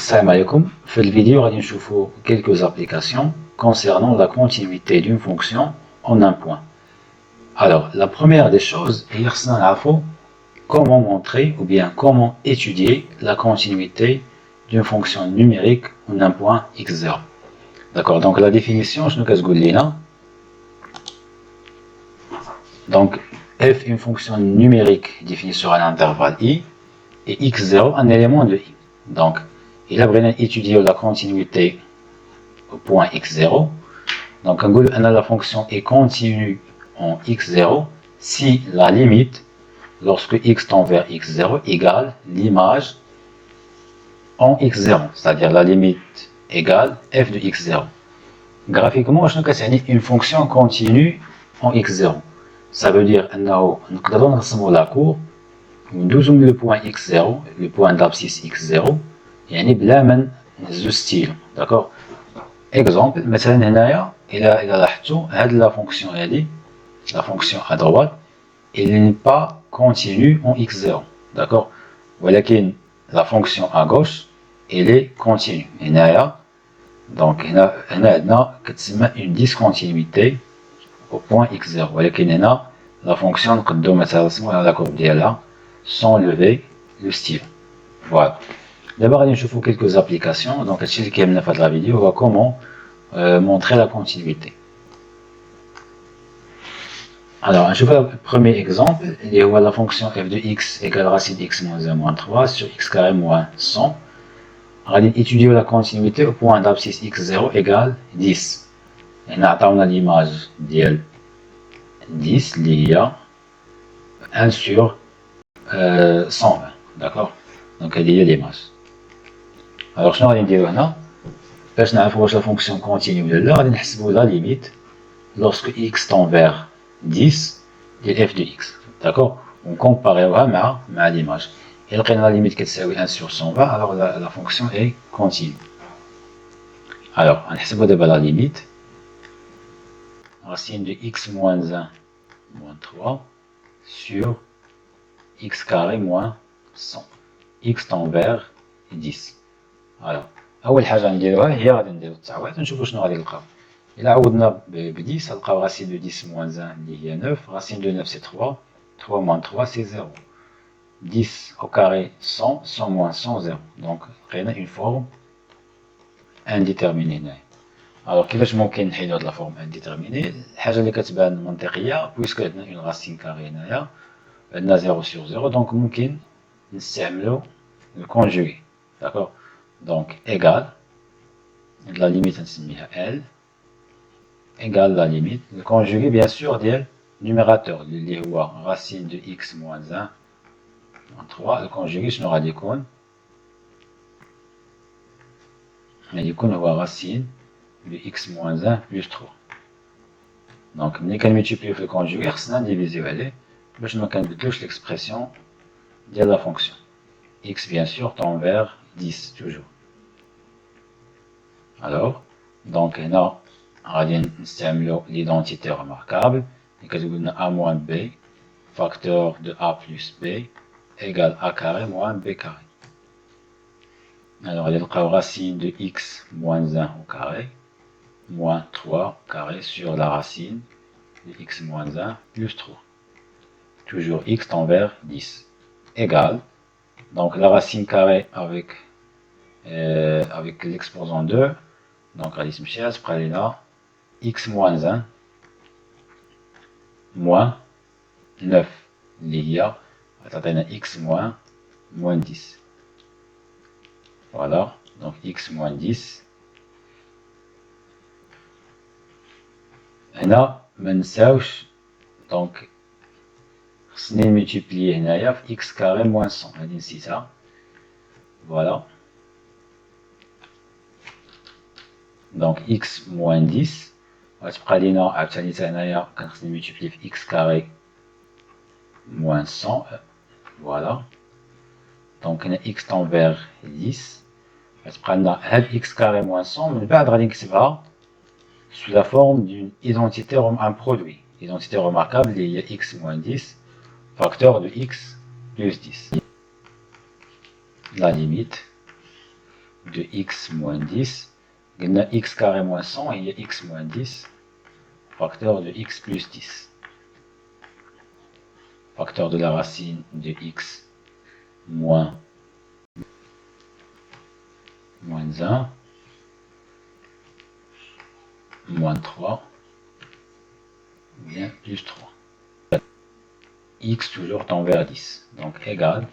Salam alaikum. Dans cette vidéo, nous allons voir quelques applications concernant la continuité d'une fonction en un point. Alors, la première des choses est comment montrer ou bien comment étudier la continuité d'une fonction numérique en un point x0. D'accord, donc la définition, je nous dis donc f une fonction numérique définie sur un intervalle i et x0 un élément de i. Donc, il a besoin d'étudier la continuité au point x0. Donc, la fonction est continue en x0 si la limite, lorsque x tend vers x0, égale l'image en x0, c'est-à-dire la limite égale f de x0. Graphiquement, je nous une fonction continue en x0. Ça veut dire que nous avons la courbe, nous avons le point x0, le point d'abscisse x0, يعني بلا ما نهزو ستيل. d'accord. exemple مثلا هنايا الى لاحظتوا هاد لا فونكسيون هادي la fonction à droite elle n'est pas continue en x0, d'accord. ولكن la fonction à gauche elle est continue. هنايا donc هنا عندنا كتسمى une discontinuité au point x0. ولكن هنا la fonction نقدروا مثلا نرسموا على la courbe ديالها sans lever le style. voilà. D'abord, nous allons voir quelques applications. Donc, ce qui est de la vidéo, on va comment montrer la continuité. Alors, je vois le premier exemple. Il y a la fonction f de x égale racine x moins 1 moins 3 sur x carré moins 100. On va étudier la continuité au point d'abscisse x0 égale 10. Et on a l'image de 10, il y a 1 sur 120. D'accord. Donc, il y a l'image. Alors, je vais dire là, باش نعرفوا واش la fonction continue ولا لا غادي نحسبوا la limite lorsque x tend vers 10 ديال f de x. d'accord. on compareوها مع l'image. et لقينا la limite كتساوي 1 sur 120, alors la fonction est continue. alors نحسبوا دابا la limite. racine de x moins 1 moins 3 sur x carré moins 100. x tend vers 10. alors اول حاجه نديروها هي غادي نديرو التعويض ونشوفو شنو غادي نلقاو. الا عوضنا ب 10 غنلقاو راسين دو 10 موان 1 اللي هي 9, racine de 9 c'est 3, 3 moins 3 c'est 0, 10 au carré 100, 100 moins 100 0. donc لقينا une forme indéterminée هنايا. alors كيفاش ممكن نحيدو هاد لا فورم indéterminée؟ الحاجه اللي كتبان منطقيه بويسك عندنا une racine carrée هنايا عندنا 0 sur 0, donc ممكن نستعملو الكونجوغي. d'accord. donc égal la limite نسميها L égale la limite le conjugué bien sûr ديال numérateur اللي هو racine de x moins 1 moins 3. le conjugué شنو غادي يكون؟ غادي يكون هو racine de x moins 1 plus 3. donc ملي كنملتيبليو في الكونجوغي خصنا نديفيزيو عليه باش ما كنبدلوش l'expression ديال la fonction. x bien sûr tend vers 10 toujours. alors donc هنا غادي نستعملو l'identité remarquable اللي كتقول لنا a moins b facteur de a plus b égale a carré moins b carré. alors غادي نلقاو racine de x moins 1 au carré moins 3 carré sur la racine de x moins 1 plus 3. toujours x tend vers 10 égale donc la racine carrée avec l'exposant 2. donc غادي تمشي تبقى لينا x moins 1 moins 9 اللي هي غتعطينا x moins 10. voilà donc x moins 10. هنا ما نساوش donc خصني نملتيبلي هنايا في x carré moins 100 هادي نسيتها. voilà donc x moins 10 غتبقى لينا عاوتاني حتى هنايا كان خصني نملتيبلي في x carré moins 100. voilà donc هنا x tend vers 10 غتبقى لنا هاد x carré moins 100 من بعد غادي نكتبها sous la forme d'une identité, un produit, identité remarquable, il y a x moins 10, facteur de x plus 10. La limite de x moins 10. X carré moins 100, il y a x moins 10, facteur de x plus 10. Facteur de la racine de x moins 1, moins 3, bien plus 3. X toujours tend vers 10. Donc égal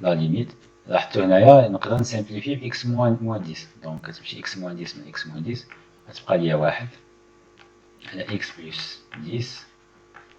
la limite. لاحظتوا هنايا نقدر نسامبليفي ب x moins 10. Donc كتمشي x moins 10 من x moins 10 غتبقى ليا 1 على x plus 10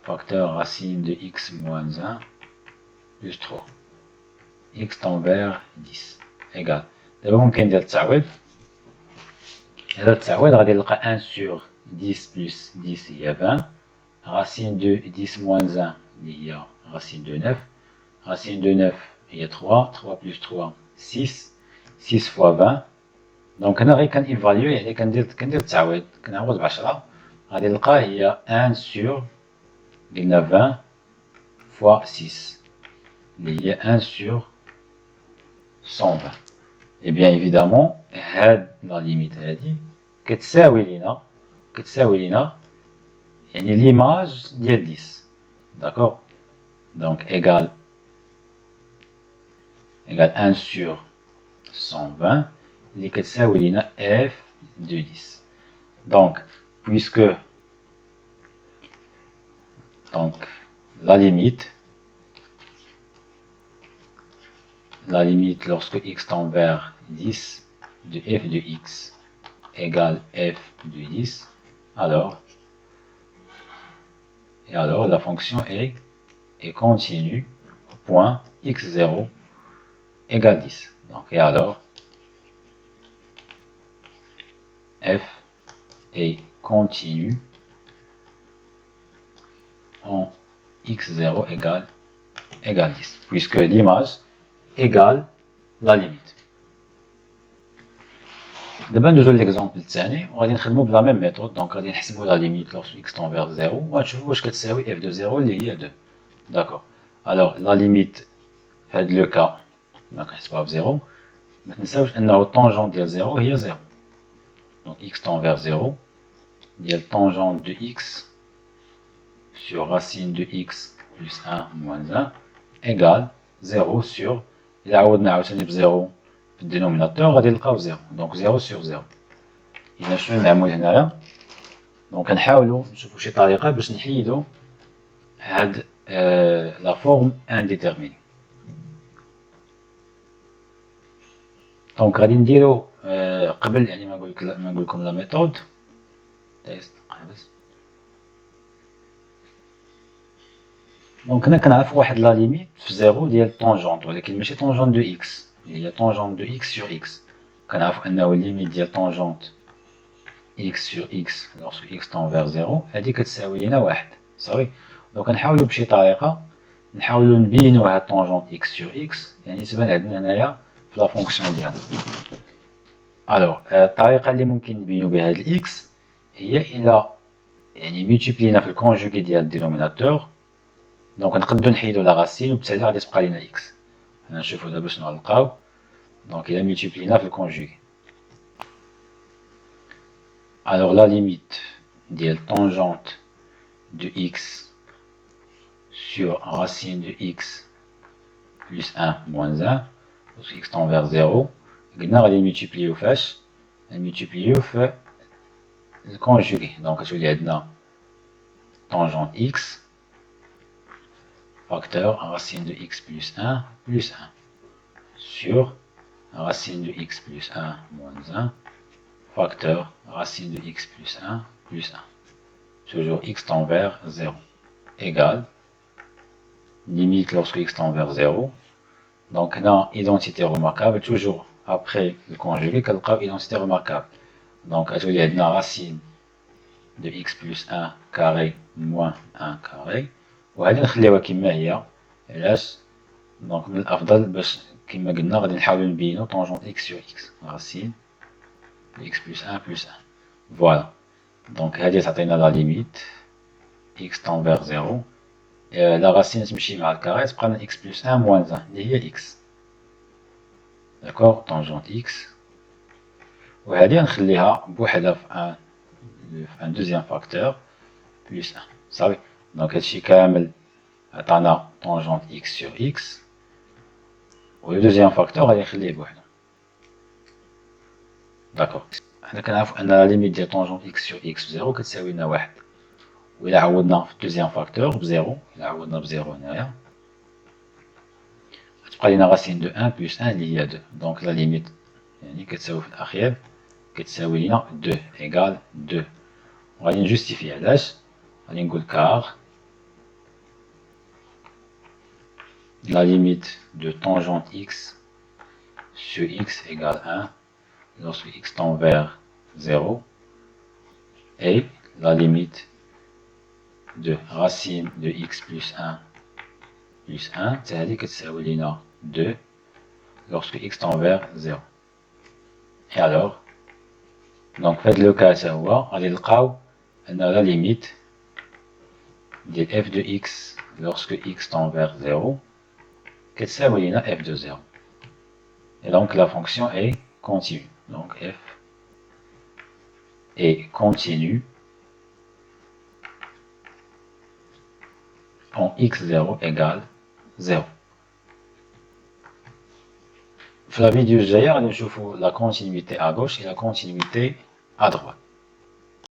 facteur racine de x moins 1 plus 3. x tend vers 10 égal. دابا ممكن ندير التعويض. هذا التعويض غادي نلقى 1 sur 10 plus 10 هي 20. Racine de 10 moins 1 il y a racine de 9. Racine de 9 il y a 3. 3 plus 3 6. 6 fois 20. Donc هنا غير كنيفاليو يعني كندير التعويض كنعوض ب 10 غادي نلقى هي 1 sur قلنا 20 fois 6 اللي هي 1 sur 120. Et bien évidemment هاد لا ليميت هادي كتساوي لينا يعني l'image ديال 10. D'accord? Donc égale 1 sur 120 اللي كتساوي لينا f de 10. Donc puisque la limite lorsque x tend vers 10 de f de x égale f de 10, alors la fonction est continue au point x0 égale 10. Donc, et alors f est continue en x0 égale 10, puisque l'image égale la limite. دابا ندوزو ليكزامبل الثاني وغادي نخدمو بلا ميم ميثود. دونك غادي نحسبو لا ليميت لوغ x tend vers 0 وغنشوفو واش كتساوي f de 0 اللي هي 2. داكوغ. الوغ لا ليميت في هاد لو كا كنحسبوها ب 0. ما تنساوش انه الطونجون ديال 0 هي 0. دونك x tend vers 0 ديال tangente de x sur racine de x plus 1 moins 1 égale 0 sur إلا عوضنا عاوتاني ب 0 في الدينوميناتور غادي نلقاو 0. دونك 0 sur 0. إذا شنو نعمل هنايا؟ دونك نحاولو نشوفو شي طريقة باش نحيدو هاد لا فورم انديتيرميني. دونك غادي نديرو قبل يعني ما نقولكم لا ميثود تيست قبل. دونك هنا كنعرفو واحد لا ليميت في 0 ديال طونجونت ولكن ماشي طونجونت دو اكس هي طونجونت دو اكس سور اكس. كنعرفو انه ليميت ديال طونجونت اكس سور اكس لوغسكو اكس طون فيغ 0 هادي كتساوي لينا واحد صافي. دونك نحاولو بشي طريقة نحاولو نبينو هاد طونجونت اكس سور اكس يعني تبان عندنا هنايا في لا فونكسيون ديالنا. الوغ الطريقة اللي ممكن نبينو بها هاد الاكس هي إلا يعني ميتيبلينا في الكونجوغي ديال الدينوميناتور. دونك نقدرو نحيدو لا راسين وبالتالي غادي تبقى لينا اكس. هنا نشوفو دابا شنو غنلقاو. دونك إلا ميتيبلينا في الكونجوغي alors la limite ديال tangente de x sur racine de x plus 1 moins 1 parce que x tend vers 0 قلنا غادي نملتيبليو فاش نملتيبليو في الكونجوغي. دونك غتولي عندنا tangente x facteur racine de x plus 1 sur racine de x plus 1 moins 1 facteur racine de x plus 1 toujours x tend vers 0 égale limite lorsque x tend vers 0. Donc là, identité remarquable, toujours après le conjugué, identité remarquable. Donc il y a une racine de x plus 1 carré moins 1 carré. وهذه نخليوها كما هي علاش دونك من الافضل باش كما قلنا غادي نحاولوا نبينوا طونجونت x sur x racine de x plus 1 plus 1. Voilà. Donc هذه تعطينا لا ليميت x tend vers 0. لا راسين تمشي مع الكاري تبقى لنا x plus 1 moins 1 اللي هي x. D'accord? Tangente x وهذه نخليها بوحدها في un deuxième facteur plus 1 صافي. دونك هادشي كامل عطانا tangente x sur x و le deuxième facteur غادي نخليه بوحدو. داكوغ حنا كنعرفو ان لا ليميت ديال tangente x sur x بزيرو كتساوي لنا واحد، و إلا عوضنا في الدوزيام فاكتور بزيرو، إلا عوضنا بزيرو هنايا غتبقى لينا راسين دو 1 بلس 1 اللي هي 2. دونك لا ليميت يعني كتساوي في الأخير كتساوي لينا 2 إيكال 2. وغادي نجوستيفي علاش، غادي نقول كار la limite de tangente x sur x égale 1 lorsque x tend vers 0 et la limite de racine de x plus 1 plus 1 c'est-à-dire que c'est 2 lorsque x tend vers 0. Et alors, donc faites le cas ça on a la limite de f de x lorsque x tend vers 0 que c'est f de 0. Et donc la fonction est continue. Donc f est continue en x0 égale 0. Dans la vidéo de غادي نشوفوا la continuité à gauche et la continuité à droite.